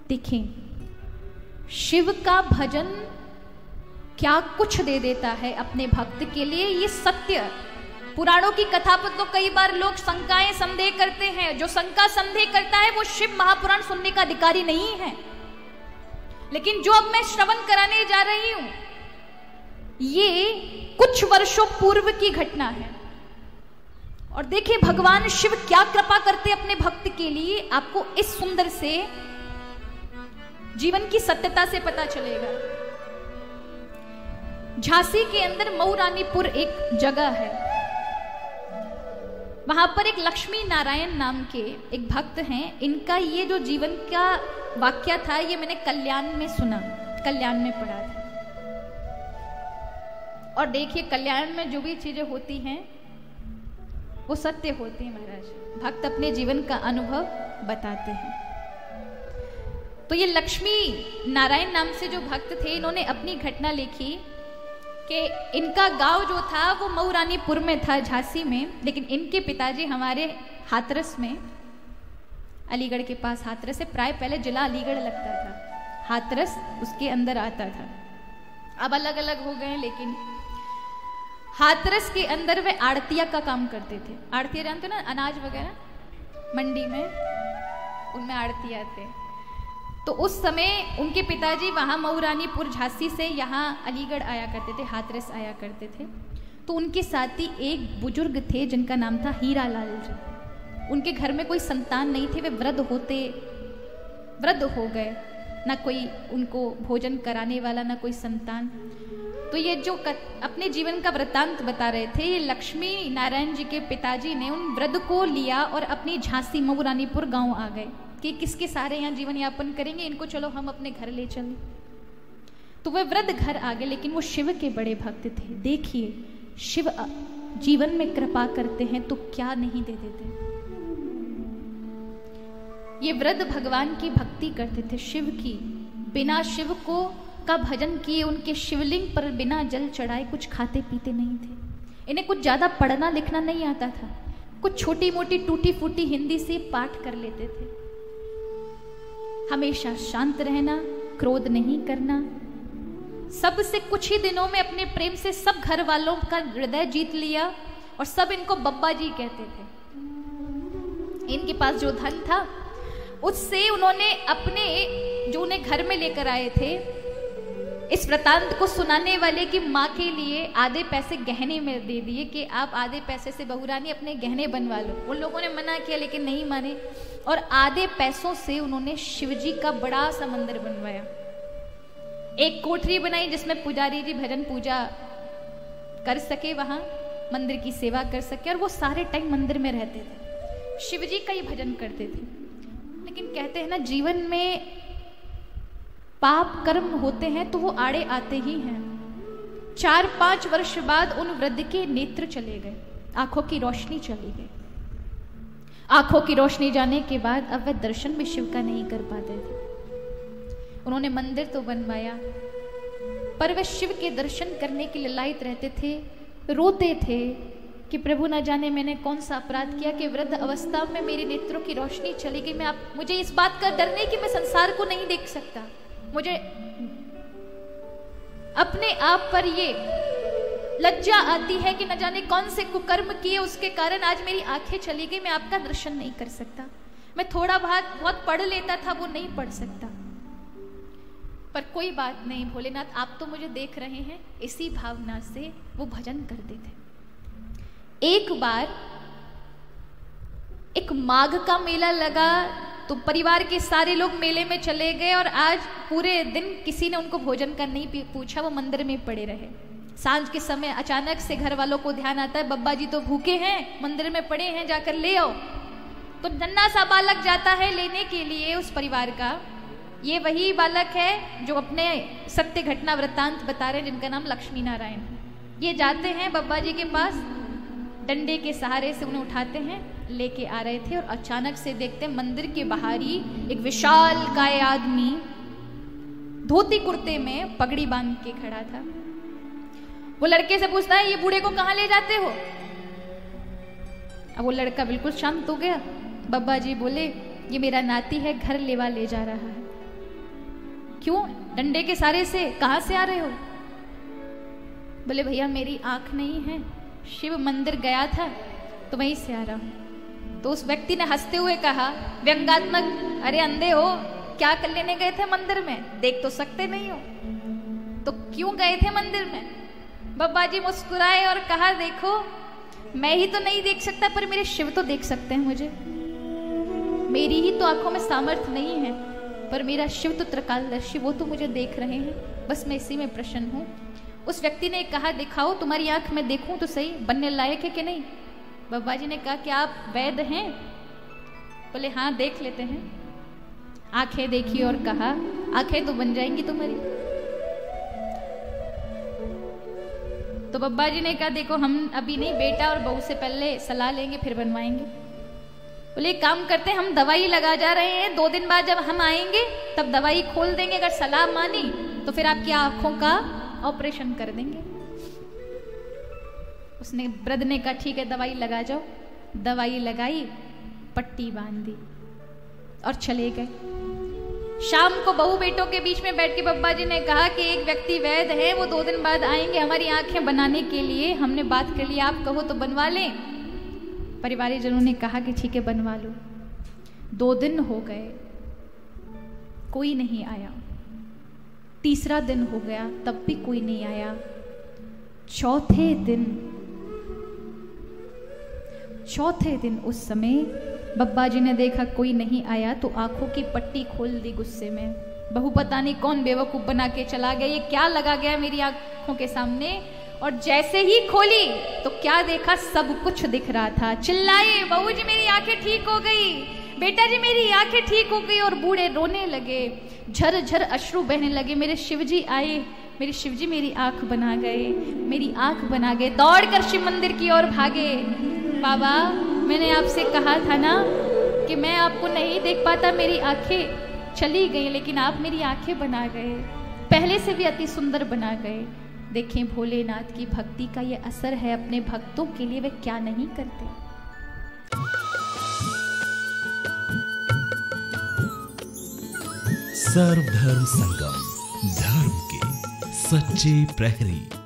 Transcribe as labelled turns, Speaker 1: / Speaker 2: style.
Speaker 1: देखें, शिव का भजन क्या कुछ दे देता है अपने भक्त के लिए, ये सत्य। पुराणों की कथा पर तो कई बार लोग शंकाएं संदेह करते हैं। जो शंका संदेह करता है वो शिव महापुराण सुनने का अधिकारी नहीं है। लेकिन जो अब मैं श्रवण कराने जा रही हूं, ये कुछ वर्षों पूर्व की घटना है। और देखिए भगवान शिव क्या कृपा करते अपने भक्त के लिए, आपको इस सुंदर से जीवन की सत्यता से पता चलेगा। झांसी के अंदर मऊरानीपुर एक जगह है, वहां पर एक लक्ष्मी नारायण नाम के एक भक्त हैं। इनका ये जो जीवन का वाक्य था, ये मैंने कल्याण में सुना, कल्याण में पढ़ा था। और देखिए कल्याण में जो भी चीजें होती हैं वो सत्य होती हैं महाराज। भक्त अपने जीवन का अनुभव बताते हैं। तो ये लक्ष्मी नारायण नाम से जो भक्त थे, इन्होंने अपनी घटना लिखी कि इनका गांव जो था वो मऊरानीपुर में था, झांसी में, लेकिन इनके पिताजी हमारे हाथरस में, अलीगढ़ के पास हाथरस है, प्राय पहले जिला अलीगढ़ लगता था, हाथरस उसके अंदर आता था। अब अलग अलग हो गए, लेकिन हाथरस के अंदर वे आड़तिया का काम करते थे। आड़तिया जानते हो ना, अनाज वगैरह मंडी में, उनमें आड़तिया थे। तो उस समय उनके पिताजी वहाँ मऊरानीपुर झांसी से यहाँ अलीगढ़ आया करते थे, हाथरस आया करते थे। तो उनके साथ ही एक बुजुर्ग थे जिनका नाम था हीरालाल जी। उनके घर में कोई संतान नहीं थे, वे वृद्ध हो गए, ना कोई उनको भोजन कराने वाला, ना कोई संतान। तो ये जो अपने जीवन का वृत्तांत बता रहे थे, ये लक्ष्मी नारायण जी के पिताजी ने उन वृद्ध को लिया और अपनी झांसी मऊरानीपुर गांव आ गए कि किसके सारे यहाँ जीवन यापन करेंगे, इनको चलो हम अपने घर ले चलें। तो वह वृद्ध घर आ गए, लेकिन वो शिव के बड़े भक्त थे। देखिए शिव जीवन में कृपा करते हैं तो क्या नहीं दे देते। ये वृद्ध भगवान की भक्ति करते थे, शिव की। बिना शिव को का भजन किए, उनके शिवलिंग पर बिना जल चढ़ाए कुछ खाते पीते नहीं थे। इन्हें कुछ ज्यादा पढ़ना लिखना नहीं आता था, कुछ छोटी मोटी टूटी फूटी हिंदी से पाठ कर लेते थे। हमेशा शांत रहना, क्रोध नहीं करना, सबसे कुछ ही दिनों में अपने प्रेम से सब घर वालों का हृदय जीत लिया, और सब इनको बब्बा जी कहते थे। इनके पास जो धन था उससे उन्होंने अपने जो उन्हें घर में लेकर आए थे, इस वृतांत को सुनाने वाले की माँ के लिए आधे पैसे गहने में दे दिए कि आप आधे पैसे से बहुरानी अपने गहने बनवा लो। उन लोगों ने मना किया लेकिन नहीं माने, और आधे पैसों से उन्होंने शिवजी का बड़ा सा मंदिर बनवाया। एक कोठरी बनाई जिसमें पुजारी जी भजन पूजा कर सके, वहां मंदिर की सेवा कर सके, और वो सारे टाइम मंदिर में रहते थे, शिवजी का ही भजन करते थे। लेकिन कहते हैं ना, जीवन में पाप कर्म होते हैं तो वो आड़े आते ही हैं। 4-5 वर्ष बाद उन वृद्ध के नेत्र चले गए, आंखों की रोशनी चली गई। आंखों की रोशनी जाने के बाद अब वह दर्शन भी शिव का नहीं कर पाते थे। उन्होंने मंदिर तो बनवाया, पर वह शिव के दर्शन करने के लिए लायक रहते थे, रोते थे कि प्रभु न जाने मैंने कौन सा अपराध किया कि वृद्ध अवस्था में मेरे नेत्रों की रोशनी चली गई। मुझे इस बात का डर नहीं कि मैं संसार को नहीं देख सकता, मुझे अपने आप पर ये लज्जा आती है कि न जाने कौन से कुकर्म किए उसके कारण आज मेरी आंखें चली गई, मैं आपका दर्शन नहीं कर सकता। मैं थोड़ा बहुत पढ़ लेता था, वो नहीं पढ़ सकता। पर कोई बात नहीं भोलेनाथ, आप तो मुझे देख रहे हैं। इसी भावना से वो भजन करते थे। एक बार एक माघ का मेला लगा, तो परिवार के सारे लोग मेले में चले गए, और आज पूरे दिन किसी ने उनको भोजन का नहीं पूछा, वो मंदिर में पड़े रहे। सांझ के समय अचानक से घर वालों को ध्यान आता है, बब्बा जी तो भूखे हैं, मंदिर में पड़े हैं, जाकर ले आओ। तो नन्हा सा बालक जाता है लेने के लिए उस परिवार का। ये वही बालक है जो अपने सत्य घटना वृत्तांत बता रहे हैं, जिनका नाम लक्ष्मी नारायण है। ये जाते हैं बब्बा जी के पास, डंडे के सहारे से उन्हें उठाते हैं, लेके आ रहे थे, और अचानक से देखते हैं मंदिर के बाहर ही एक विशाल काय आदमी धोती कुर्ते में पगड़ी बांध के खड़ा था। वो लड़के से पूछता है, ये बूढ़े को कहाँ ले जाते हो? अब वो लड़का बिल्कुल शांत हो गया। बब्बा जी बोले, ये मेरा नाती है, घर लेवा ले जा रहा है। क्यों? डंडे के सारे से कहां से आ रहे हो? बोले भैया मेरी आंख नहीं है, शिव मंदिर गया था तो वहीं से आ रहा हूं। तो उस व्यक्ति ने हंसते हुए कहा व्यंगात्मक, अरे अंधे हो, क्या कर लेने गए थे मंदिर में? देख तो सकते नहीं हो, तो क्यों गए थे मंदिर में? बाबा जी मुस्कुराए और कहा देखो मैं ही तो नहीं देख सकता, पर मेरे शिव तो देख सकते हैं मुझे। मेरी ही तो आंखों में सामर्थ्य नहीं है, पर मेरा शिव तो त्रिकालदर्शी, वो तो मुझे देख रहे हैं, बस मैं इसी में प्रसन्न हूं। उस व्यक्ति ने कहा दिखाओ तुम्हारी आंख में देखूं तो सही, बनने लायक है कि नहीं? बाबा जी ने कहा क्या आप वैद्य हैं? बोले हाँ देख लेते हैं। आंखें देखी और कहा आंखें तो बन जाएंगी तुम्हारी। तो बाबा जी ने कहा देखो हम अभी नहीं, बेटा और बहू से पहले सलाह लेंगे फिर बनवाएंगे। बोले काम करते हम दवाई लगा जा रहे हैं, 2 दिन बाद जब हम आएंगे तब दवाई खोल देंगे, अगर सलाह मानी तो फिर आपकी आंखों का ऑपरेशन कर देंगे। उसने वृद्ध ने कहा ठीक है दवाई लगा जाओ। दवाई लगाई, पट्टी बांध दी और चले गए। शाम को बहू बेटों के बीच में बैठ के बाबा जी ने कहा कि एक व्यक्ति वैद्य है, वो 2 दिन बाद आएंगे हमारी आंखें बनाने के लिए, हमने बात कर ली, आप कहो तो बनवा लें। परिवारजनों ने कहा कि ठीक है बनवा लो। 2 दिन हो गए, कोई नहीं आया। तीसरा दिन हो गया, तब भी कोई नहीं आया। चौथे दिन उस समय बब्बा जी ने देखा कोई नहीं आया तो आंखों की पट्टी खोल दी गुस्से में। बहू पता नहीं कौन बेवकूफ बना के चला गया, ये क्या लगा गया मेरी आंखों के सामने। और जैसे ही खोली तो क्या देखा, सब कुछ दिख रहा था। चिल्लाए बहू जी मेरी आंखें ठीक हो गई, बेटा जी मेरी आंखें ठीक हो गई। और बूढ़े रोने लगे, झर झर अश्रु बहने लगे। मेरे शिवजी आए, मेरे शिवजी मेरी आंख बना गए, मेरी आंख बना गए। दौड़ कर शिव मंदिर की ओर भागे। बाबा मैंने आपसे कहा था ना कि मैं आपको नहीं देख पाता, मेरी आंखें चली गई, लेकिन आप मेरी आंखें बना गए, पहले से भी अति सुंदर बना गए। देखें भोलेनाथ की भक्ति का ये असर है, अपने भक्तों के लिए वे क्या नहीं करते।
Speaker 2: सर्वधर्म संगम, धर्म के सच्चे प्रहरी।